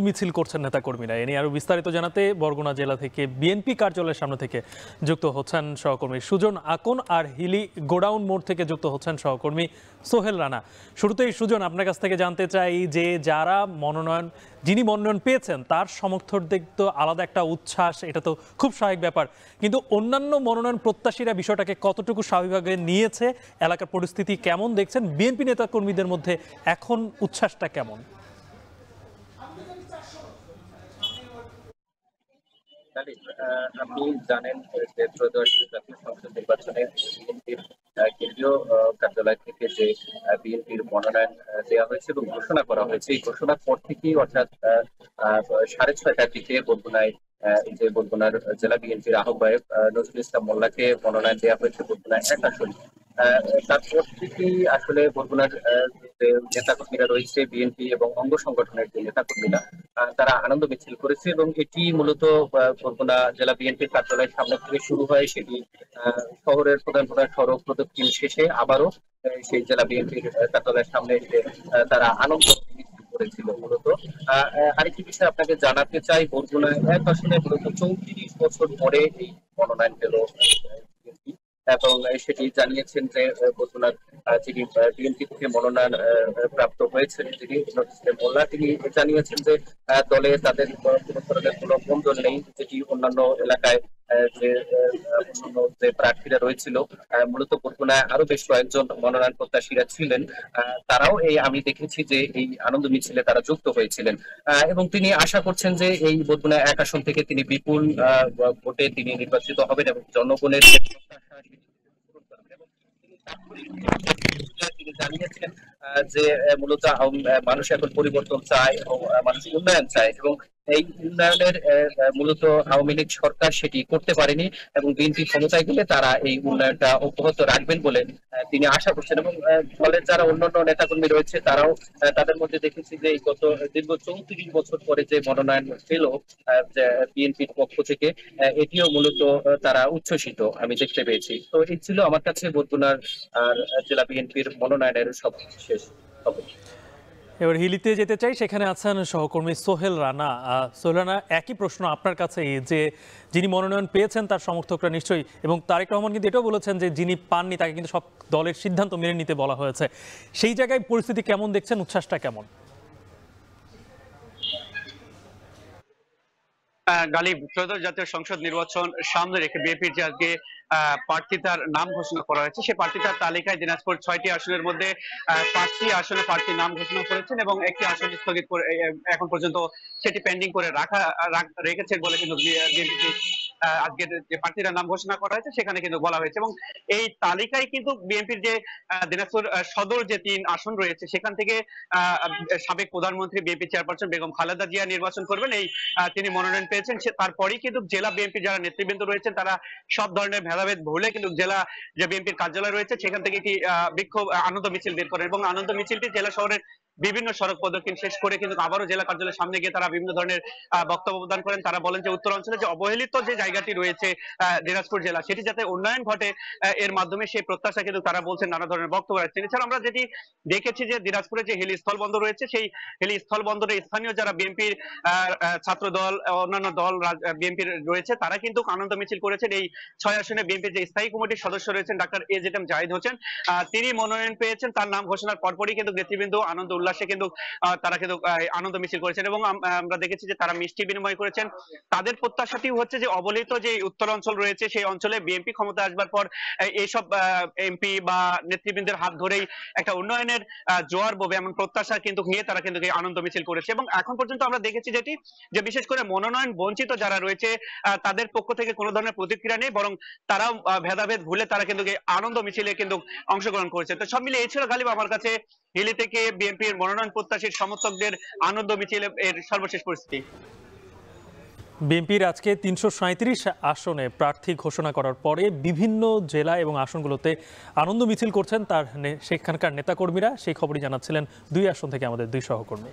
মিছিল করছেন নেতাকর্মীরা। এ নিয়ে আরো বিস্তারিত জানাতে বরগুনা জেলা থেকে বিএনপি কার্যালয়ের সামনে থেকে যুক্ত হচ্ছেন সহকর্মী সুজন আকন, আর হিলি গোডাউন মোড় থেকে যুক্ত হচ্ছেন সহকর্মী সোহেল রানা। শুরুতেই সুজন, আপনার কাছ থেকে জানতে চাই যে যিনি মনোনয়ন পেয়েছেন তার সমর্থকদের তো আলাদা একটা উচ্ছ্বাস, এটা তো খুব স্বাভাবিক ব্যাপার, কিন্তু অন্যান্য মনোনয়ন প্রত্যাশীরা বিষয়টাকে কতটুকু স্বাভাবিকভাবে নিয়েছে, এলাকার পরিস্থিতি কেমন দেখছেন, বিএনপি নেতাকর্মীদের মধ্যে এখন উচ্ছ্বাসটা কেমন? আপনি জানেন যে ত্রয়োদশ জাতীয় সংসদ নির্বাচনে বিএনপির কেন্দ্রীয় কার্যালয় থেকে যে বিএনপির মনোনয়ন দেওয়া হয়েছে এবং ঘোষণা করা হয়েছে, এই ঘোষণার পর থেকেই অর্থাৎ 6:30টার দিকে বরগুনার জেলা বিএনপির আহ্বায়ক নজরুল ইসলাম মোল্লাকে মনোনয়ন দেওয়া হয়েছে বরগুনায় 1 আসন। তারপর থেকেই আসলে বরগুনার যে নেতাকর্মীরা রয়েছে, বিএনপি এবং অঙ্গ সংগঠনের যে নেতাকর্মীরা, তারা আনন্দ মিছিল করেছে এবং এটি মূলত বরগুনা জেলা বিএনপির কার্যালয়ের সামনে থেকে শুরু হয়। সেটি শহরের প্রধান প্রধান সড়ক প্রদক্ষিণ শেষে আবারও সেই জেলা বিএনপির কার্যালয়ের সামনে এসে তারা আনন্দ মিছিল করেছিল। মূলত আরেকটি বিষয় আপনাকে জানাতে চাই, বরগুনায় 1 আসনে মূলত 34 বছর পরে এই মনোনয়ন পেল বিএনপি এবং সেটি জানিয়েছেন যে বরগুনার যিনি বিএনপি থেকে মনোনয়ন প্রাপ্ত হয়েছেন, যিনি মোল্লা, তিনি জানিয়েছেন যে দলে তাদের কোনো ধরনের কোনো বন্ধন নেই, যেটি অন্যান্য এলাকায় অন্যান্য যে প্রার্থীরা রয়েছিল, মূলত বরগুনায় আরো বেশ কয়েকজন মনোনয়ন প্রত্যাশীরা ছিলেন, তারাও আমি দেখেছি যে এই আনন্দ মিছিলে তারা যুক্ত হয়েছিলেন এবং তিনি আশা করছেন যে এই বরগুনা 1 আসন থেকে তিনি বিপুল ভোটে তিনি নির্বাচিত হবেন এবং জনগণের যে প্রত্যাশা সেটি পূরণ করবেন। এবং তিনি জানিয়েছেন যে মূলত মানুষ এখন পরিবর্তন চায় এবং মানুষ উন্নয়ন চায় এবং এই উন্নয়নের মূলত আওয়ামী লীগ সরকার সেটি করতে পারেনি এবং বিএনপি ক্ষমতায় গেলে তারা এই উন্নয়নটা অব্যাহত রাখবেন বলে তিনি আশা করছেন। এবং দলের যারা অন্যান্য নেতাকর্মী রয়েছে তারাও তাদের মধ্যে দেখেছি যে গত দীর্ঘ 34 বছর পরে যে মনোনয়ন পেল বিএনপির পক্ষ থেকে, এটিও মূলত তারা উচ্ছ্বসিত আমি দেখতে পেয়েছি। তো এই ছিল আমার কাছে বরগুনার আর জেলা বিএনপির মনোনয়নের সব শেষ খবর। এবার হিলিতে যেতে চাই, সেখানে আছেন সহকর্মী সোহেল রানা। সোহেল রানা, একই প্রশ্ন আপনার কাছে, যে যিনি মনোনয়ন পেয়েছেন তার সমর্থকরা নিশ্চয়ই, এবং তারেক রহমান কিন্তু এটাও বলেছেন যে যিনি পাননি তাকে কিন্তু সব দলের সিদ্ধান্ত মেনে নিতে বলা হয়েছে, সেই জায়গায় পরিস্থিতি কেমন দেখছেন, উচ্ছ্বাসটা কেমন? গালিব, ত্রয়োদশ জাতীয় সংসদ নির্বাচন সামনে রেখে বিএনপির যে আজকে প্রার্থিতার নাম ঘোষণা করা হয়েছে, সেই প্রার্থিতার তালিকায় দিনাজপুর 6টি আসনের মধ্যে 5টি আসনে প্রার্থীর নাম ঘোষণা করেছেন এবং একটি আসন স্থগিত করে এখন পর্যন্ত সেটি পেন্ডিং করে রেখেছেন বলে কিন্তু বিএনপি আজকের যে প্রার্থীরা নাম ঘোষণা করা হয়েছে সেখানে কিন্তু বলা হয়েছে। এবং এই তালিকায় কিন্তু বিএনপির যে দিনাজপুর সদর যে 3 আসন রয়েছে, সেখান থেকে সাবেক প্রধানমন্ত্রী বিএনপি চেয়ারপারসন বেগম খালেদা জিয়া নির্বাচন করবেন, তিনি মনোনয়ন পেয়েছেন। তারপরেই কিন্তু জেলা বিএনপির যারা নেতৃবৃন্দ রয়েছেন তারা সব ধরনের ভেদাভেদ ভুলে কিন্তু জেলা যে বিএনপির কার্যালয় রয়েছে সেখান থেকে একটি বিক্ষোভ আনন্দ মিছিল বের করেন এবং আনন্দ মিছিলটি জেলা শহরের বিভিন্ন সড়ক প্রদক্ষিণ শেষ করে কিন্তু আবারও জেলা কার্যালয়ের সামনে গিয়ে তারা বিভিন্ন ধরনের বক্তব্য প্রদান করেন। তারা বলেন যে উত্তর অঞ্চলে যে অবহেলিত যে জায়গাটি রয়েছে দিনাজপুর জেলা, সেটি যাতে উন্নয়ন ঘটে, এর মাধ্যমে সেই প্রত্যাশা কিন্তু তারা বলছেন, নানা ধরনের বক্তব্য রাখছেন। এছাড়া আমরা যেটি দেখেছি যে দিনাজপুরে যে হেলি স্থল বন্দর রয়েছে, সেই হেলি স্থল বন্দরে স্থানীয় যারা বিএনপির ছাত্র দল, অন্যান্য দল বিএনপির রয়েছে, তারা কিন্তু আনন্দ মিছিল করেছেন। এই 6 আসনে বিএনপির যে স্থায়ী কমিটির সদস্য রয়েছেন ডাক্তার এজেডএম জাহিদ হোসেন, তিনি মনোনয়ন পেয়েছেন। তার নাম ঘোষণার পরপরই কিন্তু নেতৃবৃন্দ আনন্দ উল্লাসে কিন্তু তারা কিন্তু আনন্দ মিছিল করেছেন এবং আমরা দেখেছি যে তারা মিষ্টি বিনিময় করেছেন। তাদের প্রত্যাশাটি হচ্ছে যে অবহেলিত যে উত্তর অঞ্চল রয়েছে, সেই অঞ্চলে বিএনপি ক্ষমতা আসবার পর এইসব এমপি বা নেতৃবৃন্দের হাত ধরেই একটা উন্নয়নের জোয়ার ববে, এমন প্রত্যাশা কিন্তু নিয়ে তারা কিন্তু আনন্দ মিছিল করেছে। এবং এখন পর্যন্ত আমরা দেখেছি যেটি যে বিশেষ করে মনোনয়ন বঞ্চিত যারা রয়েছে তাদের পক্ষ থেকে কোনো ধরনের প্রতিক্রিয়া নেই, বরং তারাও ভেদাভেদ ভুলে তারা কিন্তু আনন্দ মিছিলে কিন্তু অংশগ্রহণ করেছে। তো সব মিলে এই ছিল গালিব আমার কাছে হিলি থেকে বিএনপির মনোনয়ন প্রত্যাশীর সমর্থকদের আনন্দ মিছিলে এর সর্বশেষ পরিস্থিতি। বিএনপির আজকে 337 আসনে প্রার্থী ঘোষণা করার পরে বিভিন্ন জেলা এবং আসনগুলোতে আনন্দ মিছিল করছেন সেখানকার নেতাকর্মীরা, সেই খবরই জানাচ্ছিলেন 2 আসন থেকে আমাদের 2 সহকর্মী।